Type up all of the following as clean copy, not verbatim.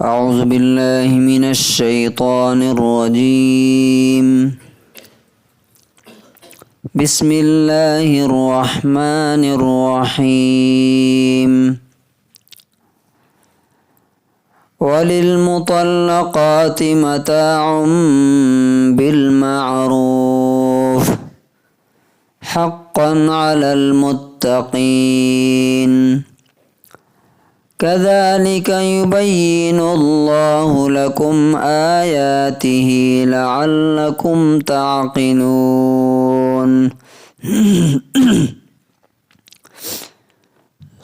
اعوذ باللہ من الشیطان الرجیم بسم اللہ الرحمن الرحیم وَلِلْمُطَلَّقَاتِ مَتَاعٌ بِالْمَعْرُوفِ حَقًّا عَلَى الْمُتَّقِينَ كَذَلِكَ يُبَيِّنُ اللَّهُ لَكُمْ آيَاتِهِ لَعَلَّكُمْ تَعْقِلُونَ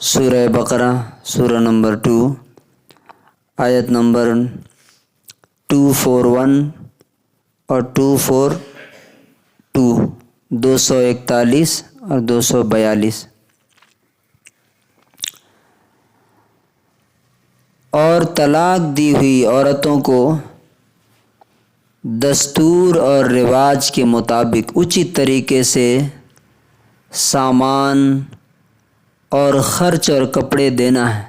سورہ بقرہ سورہ نمبر 2 آیت نمبر 241 اور 242 241 اور 242۔ اور طلاق دی ہوئی عورتوں کو دستور اور رواج کے مطابق اچت طریقے سے سامان اور خرچ اور کپڑے دینا ہے۔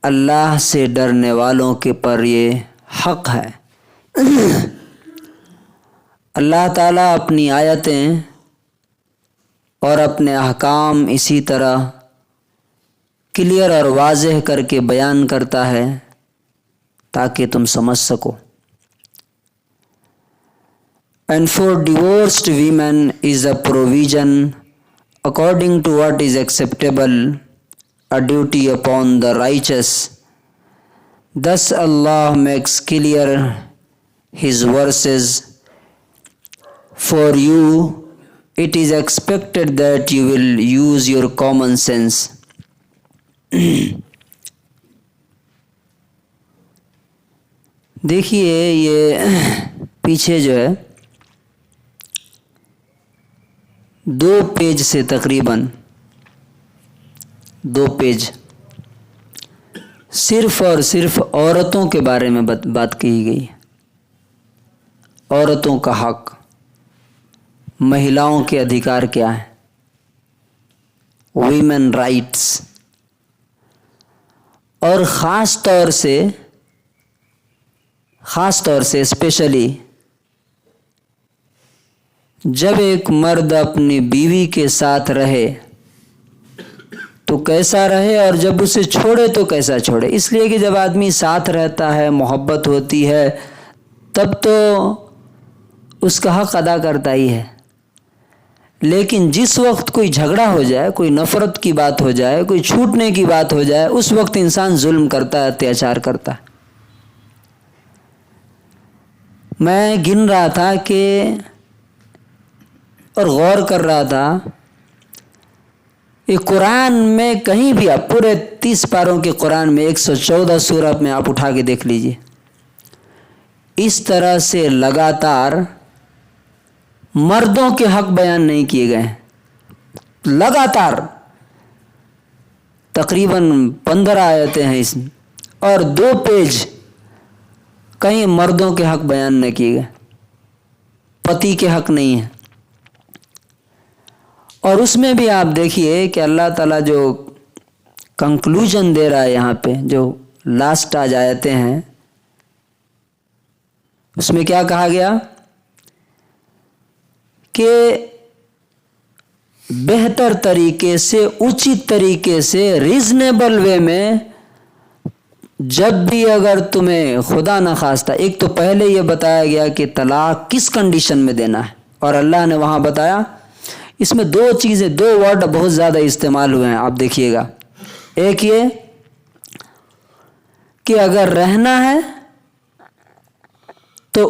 اللہ سے ڈرنے والوں کے پر یہ حق ہے۔ اللہ تعالیٰ اپنی آیتیں اور اپنے احکام اسی طرح کلیئر اور واضح کر کے بیان کرتا ہے تاکہ تم سمجھ سکو۔ And for divorced women is a provision according to what is acceptable, a duty upon the righteous. Thus Allah makes clear His verses. For you, it is expected that you will use your common sense. دیکھیے یہ پیچھے جو ہے 2 page سے تقریباً 2 page صرف اور صرف عورتوں کے بارے میں بات کی گئی۔ عورتوں کا حق، مہیلاؤں کے ادھیکار کیا ہیں، ویمن رائٹس، اور خاص طور سے اسپیشلی جب ایک مرد اپنی بیوی کے ساتھ رہے تو کیسا رہے اور جب اسے چھوڑے تو کیسا چھوڑے۔ اس لیے کہ جب آدمی ساتھ رہتا ہے، محبت ہوتی ہے، تب تو اس کا حق ادا کرتا ہی ہے، لیکن جس وقت کوئی جھگڑا ہو جائے، کوئی نفرت کی بات ہو جائے، کوئی چھوٹنے کی بات ہو جائے، اس وقت انسان ظلم کرتا ہے، اتیاچار کرتا ہے۔ میں گن رہا تھا کہ اور غور کر رہا تھا یہ قرآن میں کہیں بھی آپ پورے 30 پاروں کے قرآن میں 114 سورہ میں آپ اٹھا کے دیکھ لیجئے، اس طرح سے لگاتار مردوں کے حق بیان نہیں کیے گئے ہیں۔ لگاتار تقریباً 15 آیتیں ہیں اس میں، اور 2 پیج کہیں مردوں کے حق بیان نہ کیے گئے، پتی کے حق نہیں ہے۔ اور اس میں بھی آپ دیکھیے کہ اللہ تعالیٰ جو کنکلوژن دے رہا ہے یہاں پہ، جو لاسٹ آج آیتیں ہیں، اس میں کیا کہا گیا کہ بہتر طریقے سے، اچت طریقے سے، ریزنیبل وے میں جب بھی اگر تمہیں خدا نخواستہ، ایک تو پہلے یہ بتایا گیا کہ طلاق کس کنڈیشن میں دینا ہے، اور اللہ نے وہاں بتایا، اس میں 2 چیزیں، 2 ورڈ بہت زیادہ استعمال ہوئے ہیں، آپ دیکھیے گا۔ ایک یہ کہ اگر رہنا ہے تو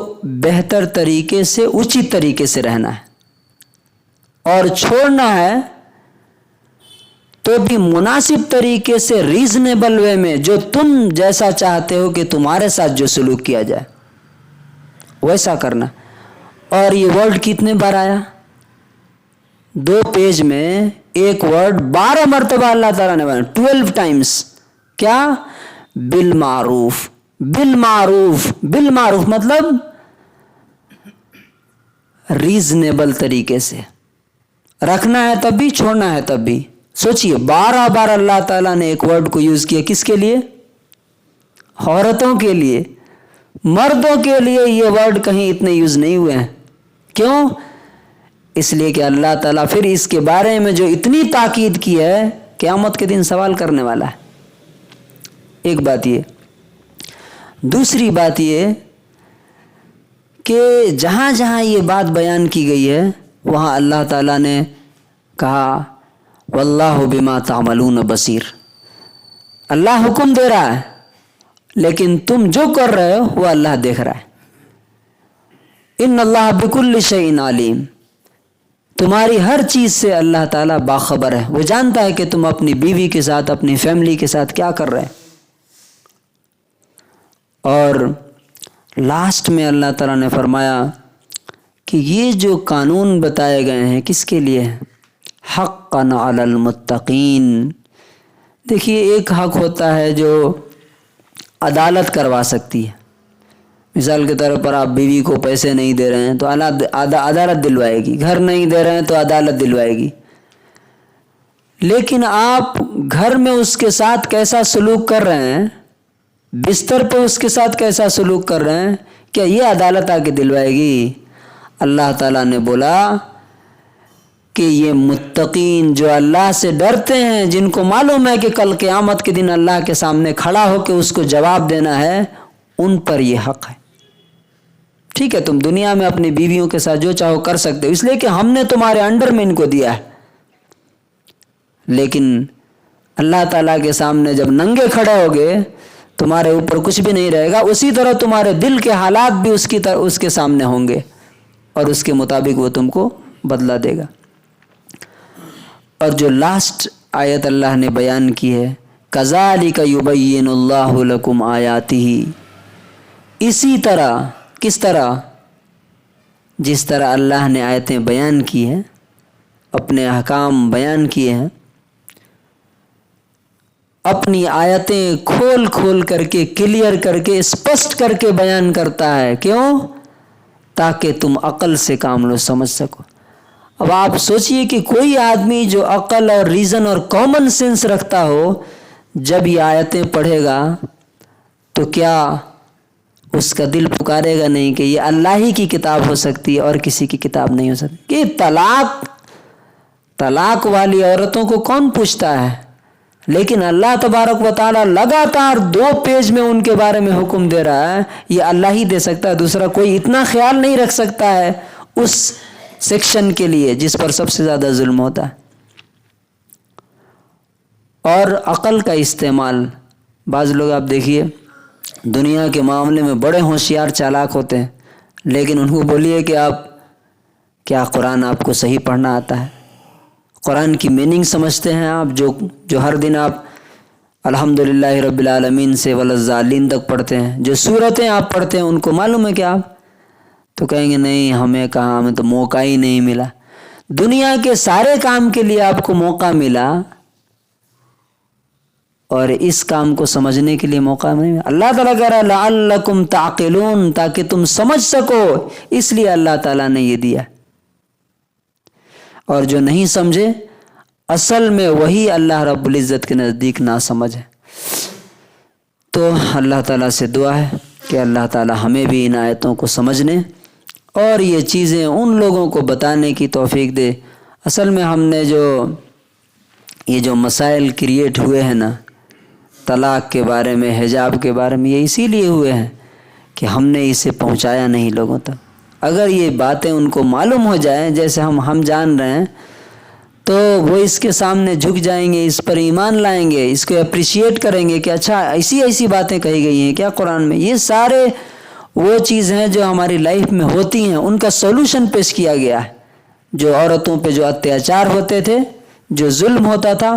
بہتر طریقے سے، اچت طریقے سے رہنا ہے، اور چھوڑنا ہے تو بھی مناسب طریقے سے، ریزنیبل وے میں، جو تم جیسا چاہتے ہو کہ تمہارے ساتھ جو سلوک کیا جائے ویسا کرنا۔ اور یہ ورڈ کتنے بار آیا؟ 2 پیج میں ایک ورڈ 12 مرتبہ اللہ تعالیٰ نے بتایا، 12 ٹائمز۔ کیا؟ بالمعروف۔ بالمعروف، بالمعروف مطلب ریزنیبل طریقے سے رکھنا ہے تب بھی، چھوڑنا ہے تب بھی، सोचिए, 12 अल्लाह ताला ने एक वर्ड को यूज किया, किसके लिए? औरतों के लिए। मर्दों के लिए ये वर्ड कहीं इतने यूज नहीं हुए हैं। क्यों? इसलिए कि अल्लाह ताला फिर इसके बारे में जो इतनी ताकीद की है, क़यामत के दिन सवाल करने वाला है। एक बात ये। दूसरी बात ये कि जहाँ जहाँ ये बात बयान की गई है वहाँ अल्लाह ताला ने कहा वल्लाहु बिमा तामलून बसीर। अल्लाह हुक्म दे रहा है, लेकिन तुम जो कर रहे हो वो अल्लाह देख रहा है। इन्नल्लाह बिकुल्लि शैइन आलीम। तुम्हारी हर चीज़ से अल्लाह ताला बाखबर है। वो जानता है कि तुम अपनी बीवी के साथ, अपनी फैमिली के साथ क्या कर रहे हैं। और लास्ट में अल्लाह ताला ने फरमाया कि ये जो कानून बताए गए हैं किसके लिए हैं? हक़्क़न अलल मुत्तक़ीन। देखिए, एक हक़ होता है जो अदालत करवा सकती है। मिसाल के तौर पर आप बीवी को पैसे नहीं दे रहे हैं तो अदालत दिलवाएगी, घर नहीं दे रहे हैं तो अदालत दिलवाएगी। लेकिन आप घर में उसके साथ कैसा सलूक कर रहे हैं, बिस्तर पे उसके साथ कैसा सलूक कर रहे हैं, क्या ये अदालत आके दिलवाएगी? अल्लाह ताला ने बोला कि ये मुत्तकीन जो अल्लाह से डरते हैं, जिनको मालूम है कि कल क़यामत के दिन अल्लाह के सामने खड़ा होकर उसको जवाब देना है, उन पर ये हक़ है। ठीक है, तुम दुनिया में अपनी बीवियों के साथ जो चाहो कर सकते हो, इसलिए कि हमने तुम्हारे अंडर में इनको दिया है। लेकिन अल्लाह ताला के सामने जब नंगे खड़े होगे, तुम्हारे ऊपर कुछ भी नहीं रहेगा। उसी तरह तुम्हारे दिल के हालात भी उसके सामने होंगे और उसके मुताबिक वो तुमको बदला देगा। और जो लास्ट आयत अल्लाह ने बयान की है, कज़ालिका युबय्यिनुल्लाहु लकुम आयातिही। इसी तरह, किस तरह? जिस तरह अल्लाह ने आयतें बयान की हैं, अपने अहकाम बयान किए हैं, अपनी आयतें खोल खोल करके, क्लियर करके, स्पष्ट करके बयान करता है। क्यों? ताकि तुम अक्ल से काम लो, समझ सको। अब आप सोचिए कि कोई आदमी जो अक्ल और रीज़न और कॉमन सेंस रखता हो, जब ये आयतें पढ़ेगा तो क्या उसका दिल पुकारेगा नहीं कि ये अल्लाह ही की किताब हो सकती है और किसी की किताब नहीं हो सकती? कि तलाक वाली औरतों को कौन पूछता है? लेकिन अल्लाह तबारक व तआला लगातार 2 पेज में उनके बारे में हुक्म दे रहा है। ये अल्लाह ही दे सकता है, दूसरा कोई इतना ख्याल नहीं रख सकता है उस सेक्शन के लिए जिस पर सबसे ज़्यादा जुल्म होता है। और अक़ल का इस्तेमाल, बाज़ लोग आप देखिए दुनिया के मामले में बड़े होशियार चालाक होते हैं, लेकिन उनको बोलिए कि आप क्या कुरान आपको सही पढ़ना आता है? कुरान की मीनिंग समझते हैं आप? जो हर दिन आप अल्हम्दुलिल्लाह रब्बिल आलमीन से वलज़ालिन तक पढ़ते हैं, जो सूरतें आप पढ़ते हैं, उनको मालूम है क्या आप? तो कहेंगे नहीं, हमें कहाँ, हमें तो मौका ही नहीं मिला। दुनिया के सारे काम के लिए आपको मौका मिला और इस काम को समझने के लिए मौका नहीं मिला। अल्लाह ताला कह रहा है लअल्लकुम ताक़िलून, ताकि तुम समझ सको, इसलिए अल्लाह ताला ने ये दिया। और जो नहीं समझे, असल में वही अल्लाह रब्बुल इज़्ज़त के नज़दीक ना समझ है। तो अल्लाह ताला से दुआ है कि अल्लाह ताला हमें भी इन आयतों को समझने और ये चीज़ें उन लोगों को बताने की तौफीक दे। असल में हमने ये जो मसाइल क्रिएट हुए हैं ना, तलाक़ के बारे में, हिजाब के बारे में, ये इसीलिए हुए हैं कि हमने इसे पहुंचाया नहीं लोगों तक। अगर ये बातें उनको मालूम हो जाएं, जैसे हम जान रहे हैं, तो वो इसके सामने झुक जाएंगे, इस पर ईमान लाएंगे, इसको अप्रिशिएट करेंगे कि अच्छा ऐसी बातें कही गई हैं क्या कुरान में। ये सारे वो चीज़ हैं जो हमारी लाइफ में होती हैं, उनका सॉल्यूशन पेश किया गया है। जो औरतों पे जो अत्याचार होते थे, जो जुल्म होता था,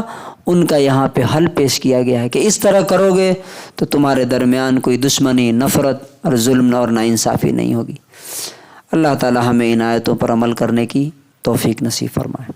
उनका यहाँ पे हल पेश किया गया है कि इस तरह करोगे तो तुम्हारे दरमियान कोई दुश्मनी, नफ़रत और जुल्म और नाइंसाफ़ी नहीं होगी। अल्लाह ताला हमें इन आयतों पर अमल करने की तौफीक नसीब फरमाए।